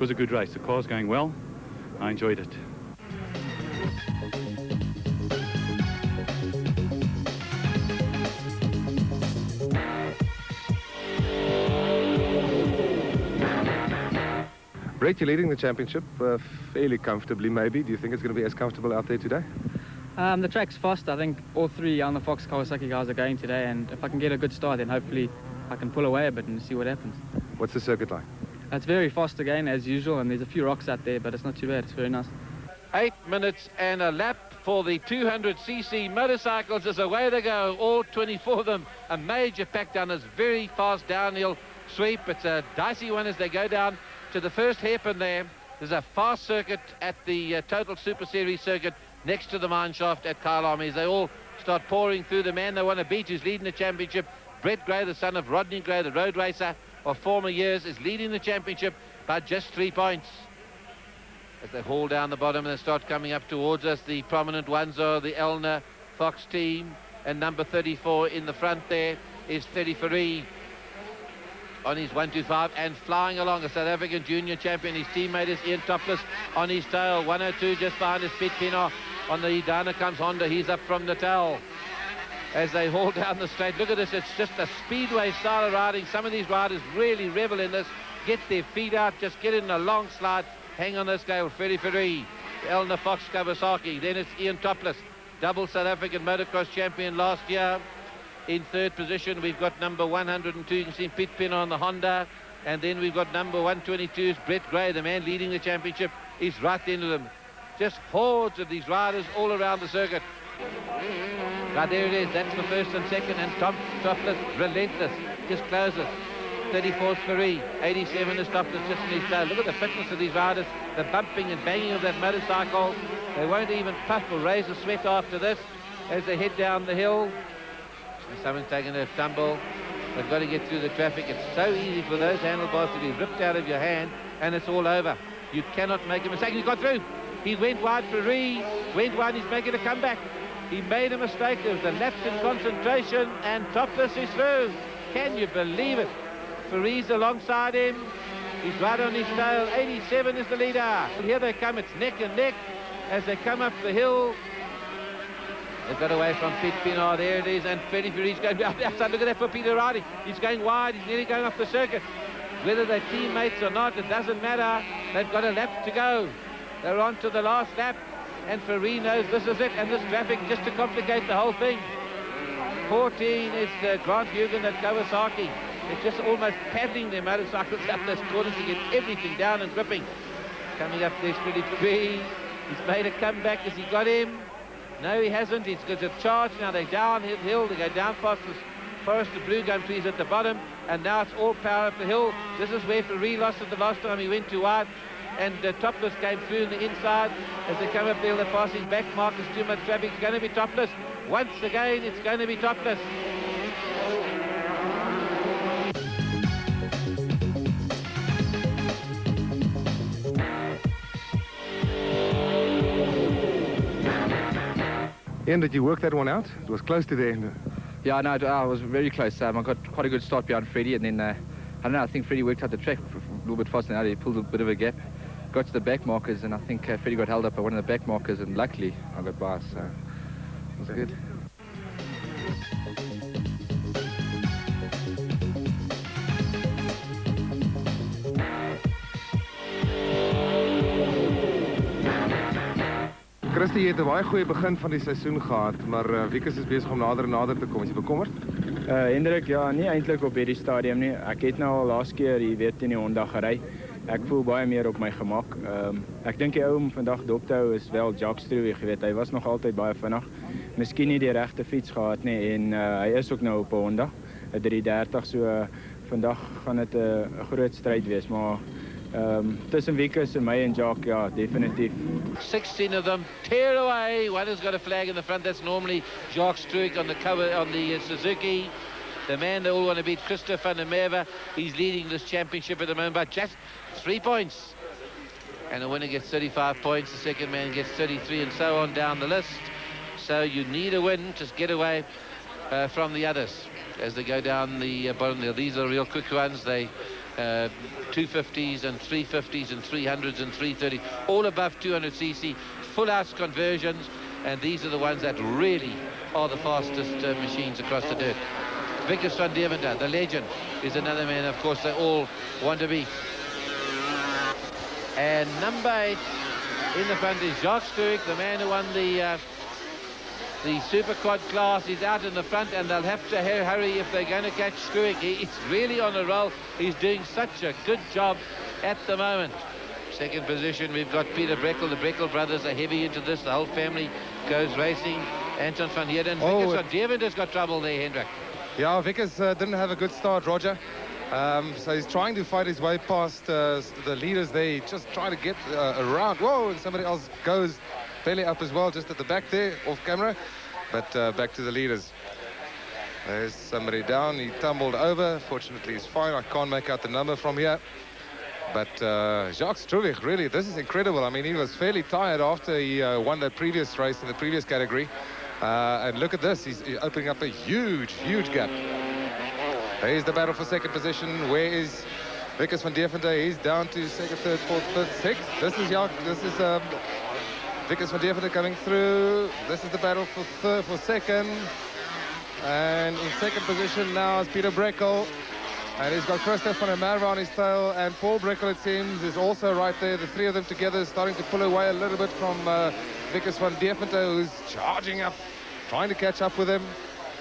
it was a good race. The car's going well. I enjoyed it. Brett, you're leading the championship fairly comfortably, maybe. Do you think it's going to be as comfortable out there today? The track's fast. I think all three Elna Fox Kawasaki guys are going today, and if I can get a good start, then hopefully I can pull away a bit and see what happens. What's the circuit like? It's very fast again, as usual, and there's a few rocks out there, but it's not too bad. It's very nice. 8 minutes and a lap for the 200cc motorcycles as away they go, all 24 of them. A major pack down this very fast downhill sweep. It's a dicey one as they go down to the first hairpin there. There's a fast circuit at the Total Super Series circuit next to the mine shaft at Kyalami as they all start pouring through. The man they want to beat who's leading the championship, Brett Gray, the son of Rodney Gray, the road racer of former years, is leading the championship by just 3 points. As they haul down the bottom and they start coming up towards us, the prominent ones are the Elna Fox team, and number 34 in the front there is 30 on his 125 and flying along, a South African junior champion. His teammate is Ian Topless on his tail. 102 just behind his Piet Pienaar. On the Dana comes Honda. He's up from Natal as they haul down the straight. Look at this. It's just a speedway style of riding. Some of these riders really revel in this. Get their feet out. Just get in a long slide. Hang on this guy, Freddie Ferree, Elna Fox Kawasaki. Then it's Ian Topless, double South African motocross champion last year. In third position, we've got number 102. You can see Piet Pienaar on the Honda. And then we've got number 122 is Brett Gray, the man leading the championship. He's right into them. Just hordes of these riders all around the circuit. Right, there it is. That's the first and second. And Topless, relentless, just closes. 34 is Ferree. 87 is Topless, just in his tail. Look at the fitness of these riders. The bumping and banging of that motorcycle. They won't even puff or raise a sweat after this as they head down the hill. Someone's taking a tumble. They've got to get through the traffic. It's so easy for those handlebars to be ripped out of your hand, and it's all over. You cannot make a mistake. He's got through. He went wide. Ferree went wide. He's making a comeback. He made a mistake. There was a lapse in concentration, and Topless is through. Can you believe it? Ferree's alongside him. He's right on his tail. 87 is the leader. Here they come. It's neck and neck as they come up the hill. They've got away from Piet Pienaar. There it is. And Freddie Ferree's going down the outside. Look at that for Peter Riding. He's going wide. He's nearly going off the circuit. Whether they're teammates or not, it doesn't matter. They've got a lap to go. They're on to the last lap. And Ferree knows this is it. And this traffic just to complicate the whole thing. 14 is Grant Hugan at Kawasaki. It's just almost paddling their motorcycles up this corner to get everything down and gripping. Coming up there's Freddie Ferree. He's made a comeback. Has he got him? No, he hasn't. He's got a charge. Now they're down hill. They go down past the forest of blue gum trees at the bottom. And now it's all power up the hill. This is where Ferree lost it the last time he went too wide. And Topless came through in the inside. As they come up there, they're passing back markers. Too much traffic. It's going to be Topless. Once again, it's going to be Topless. Ian, did you work that one out? It was close to the end. Yeah, no, I was very close. I got quite a good start behind Freddie, and then, I don't know, I think Freddie worked out the track a little bit faster than I did. He pulled a bit of a gap. Got to the back markers, and I think Freddie got held up by one of the back markers, and luckily I got by, so it was good. Christy, jy het 'n baie goeie begin van die seisoen gehad, maar Wikus is besig om nader en nader te kom. Is jy bekommerd? Hendrik, ja, nie eintlik op hierdie stadium nie. Ek het nou al laas keer, jy weet, in die Honda gery. Ek voel baie meer op my gemak. Ek dink die ou om vandag dop te hou is wel Jacques Struwe, jy weet. Hy was nog altyd baie vinnig. Miskien nie die regte fiets gehad nie en hy is ook nou op 'n Honda, 'n 330, so vandag gaan dit 'n groot stryd wees, maar tussen Wikus en my en Jacques, ja, definitief. 16 of them tear away. One has got a flag in the front. That's normally Jacques Struik on the cover on the Suzuki. The man they all want to beat, Christophe van der Merwe. He's leading this championship at the moment by just 3 points. And the winner gets 35 points. The second man gets 33, and so on down the list. So you need a win. Just get away from the others as they go down the bottom there. These are real quick ones. They 250s and 350s and 300s and 330, all above 200cc, full house conversions, and these are the ones that really are the fastest machines across the dirt. Vickers van Deventer, the legend, is another man, of course, they all want to beat. And number 8 in the front is Jacques Struwwijk, the man who won the Super Quad class. He's out in the front, and they'll have to hurry if they're going to catch Struwwijk. He's really on a roll. He's doing such a good job at the moment. Second position, we've got Peter Breckel. The Breckel brothers are heavy into this. The whole family goes racing. Anton van Heerden. Vickers van Deventer's got trouble there, Hendrik. Yeah, Vickers didn't have a good start, Roger. So he's trying to fight his way past the leaders there, just trying to get around. Whoa, and somebody else goes belly up as well, just at the back there, off camera. But back to the leaders. There's somebody down. He tumbled over. Fortunately, he's fine. I can't make out the number from here. But Jacques Struwwijk, really, this is incredible. I mean, he was fairly tired after he won that previous race in the previous category. And look at this. He's opening up a huge, huge gap. Here's the battle for second position. Where is Vickers van Deventer? He's down to second, third, fourth, fifth, sixth. This is Vickers van Deventer coming through. This is the battle for second. And in second position now is Peter Breckel. And he's got Christophe van der Merwe on his tail. And Paul Breckel, it seems, is also right there. The three of them together starting to pull away a little bit from Vickers van Deventer, who's charging up, trying to catch up with him.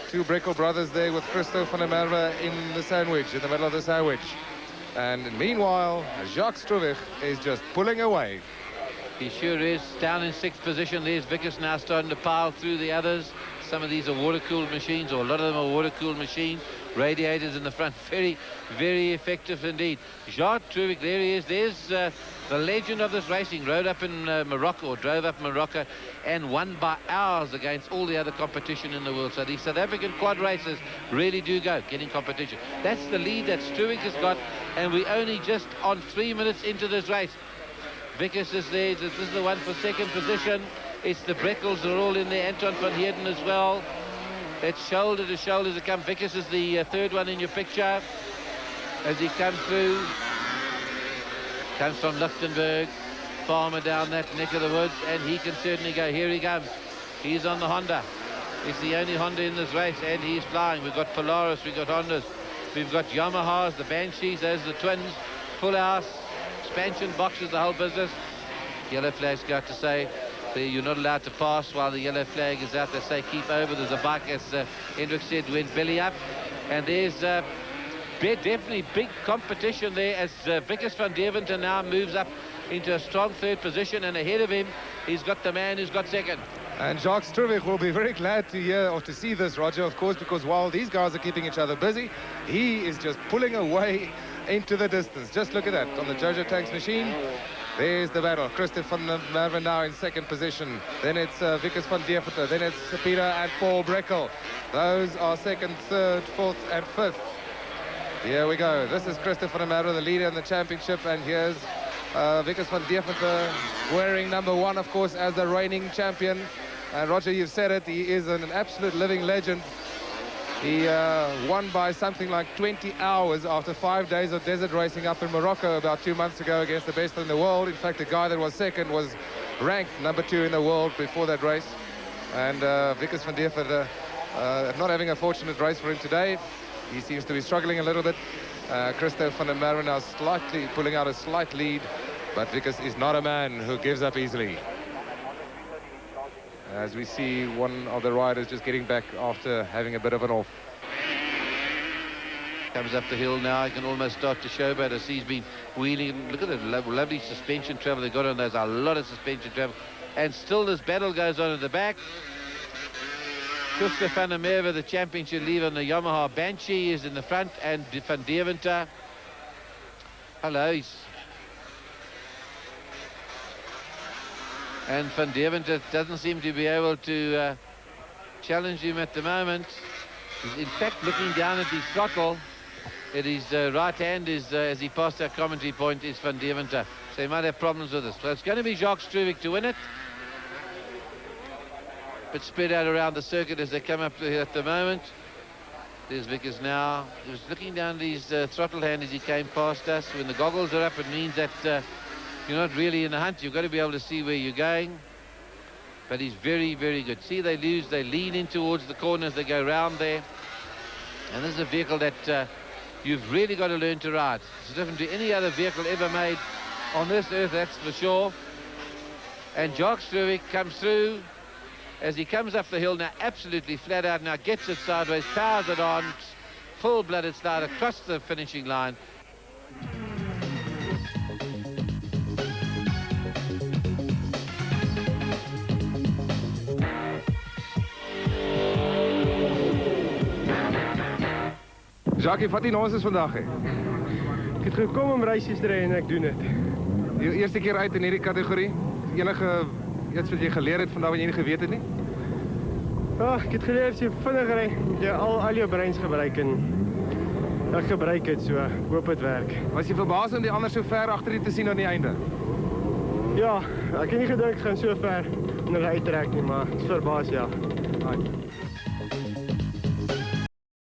Two Breckel brothers there with Christophe van der Merwe in the sandwich, in the middle of the sandwich. And meanwhile, Jacques Struwwijk is just pulling away. He sure is. Down in sixth position. There's Vickers now starting to pile through the others. Some of these are water-cooled machines, or a lot of them are water-cooled machines. Radiators in the front. Very, very effective indeed. Jacques Struwwijk, there he is. There's the legend of this racing. Rode up in Morocco, or drove up Morocco, and won by hours against all the other competition in the world. So these South African quad racers really do go getting competition. That's the lead that Struwwijk has got, and we're only just on 3 minutes into this race. Vickers is there. This is the one for second position. It's the Breckels are all in there. Anton van Heerden as well. It's shoulder to shoulder to come. Vickers is the third one in your picture as he comes through. Comes from Lichtenberg. Farmer down that neck of the woods, and he can certainly go. Here he comes. He's on the Honda. It's the only Honda in this race, and he's flying. We've got Polaris, we've got Hondas, we've got Yamahas, the Banshees, those are the twins. Full house, expansion boxes, the whole business. Yellow flag's got to say, you're not allowed to pass while the yellow flag is out. They say keep over. There's a bike, as Hendrik said, went belly up. And there's definitely big competition there as Vickers van Deventer now moves up into a strong third position, and ahead of him he's got the man who's got second. And Jacques Struwwijk will be very glad to hear or to see this, Roger, of course, because while these guys are keeping each other busy, he is just pulling away into the distance. Just look at that on the Jojo Tanks machine. There's the battle. Christophe van der Merwe now in second position. Then it's Vickers van Deventer. Then it's Peter and Paul Breckel. Those are second, third, fourth, and fifth. Here we go. This is Christophe van der Merwe, the leader in the championship, and here's Vickers van Deventer wearing number 1, of course, as the reigning champion. And Roger, you've said it, he is an absolute living legend. He won by something like 20 hours after 5 days of desert racing up in Morocco about 2 months ago against the best in the world. In fact, the guy that was second was ranked number 2 in the world before that race. And Vickers van Deventer not having a fortunate race for him today. He seems to be struggling a little bit. Christophe van der Merwe now slightly pulling out a slight lead, but Vickers is not a man who gives up easily. As we see one of the riders just getting back after having a bit of an off. Comes up the hill now. I can almost start to show about as he's been wheeling. Look at the lovely suspension travel they got on. There's a lot of suspension travel, and still this battle goes on at the back. Christophe van der Merwe, the championship leader on the Yamaha Banshee, is in the front, and van Deventer. Hello, and van Deventer doesn't seem to be able to challenge him at the moment. He's in fact looking down at the throttle. At his right hand is, as he passed that commentary point, is van Deventer. So he might have problems with this. So it's going to be Jacques Struwwijk to win it. But spread out around the circuit as they come up here at the moment. There's Vickers now. He was looking down at his throttle hand as he came past us. When the goggles are up, it means that you're not really in a hunt. You've got to be able to see where you're going. But he's very, very good. See, they lean in towards the corners, they go round there. And this is a vehicle that you've really got to learn to ride. It's different to any other vehicle ever made on this earth, that's for sure. And Jock Struwik comes through as he comes up the hill now, absolutely flat out, now gets it sideways, powers it on, full-blooded slide across the finishing line. Jackie, wat ons is vandag, hè? Ek het gekom om reisies te ry en ek doen dit. Die eerste keer uit in hierdie kategorie? Enige iets wat jy geleer het vandag wat jy nie geweet het nie? Ek het geleer as jy vinnig ry, moet jy al jou breins gebruik en ek gebruik dit so. Ek hoop dit werk. Was jy verbaas om die ander so ver agter die te sien aan die einde? Ja, ek het nie gedink ek gaan so ver en uittrek nie, maar ek is verbaas, ja.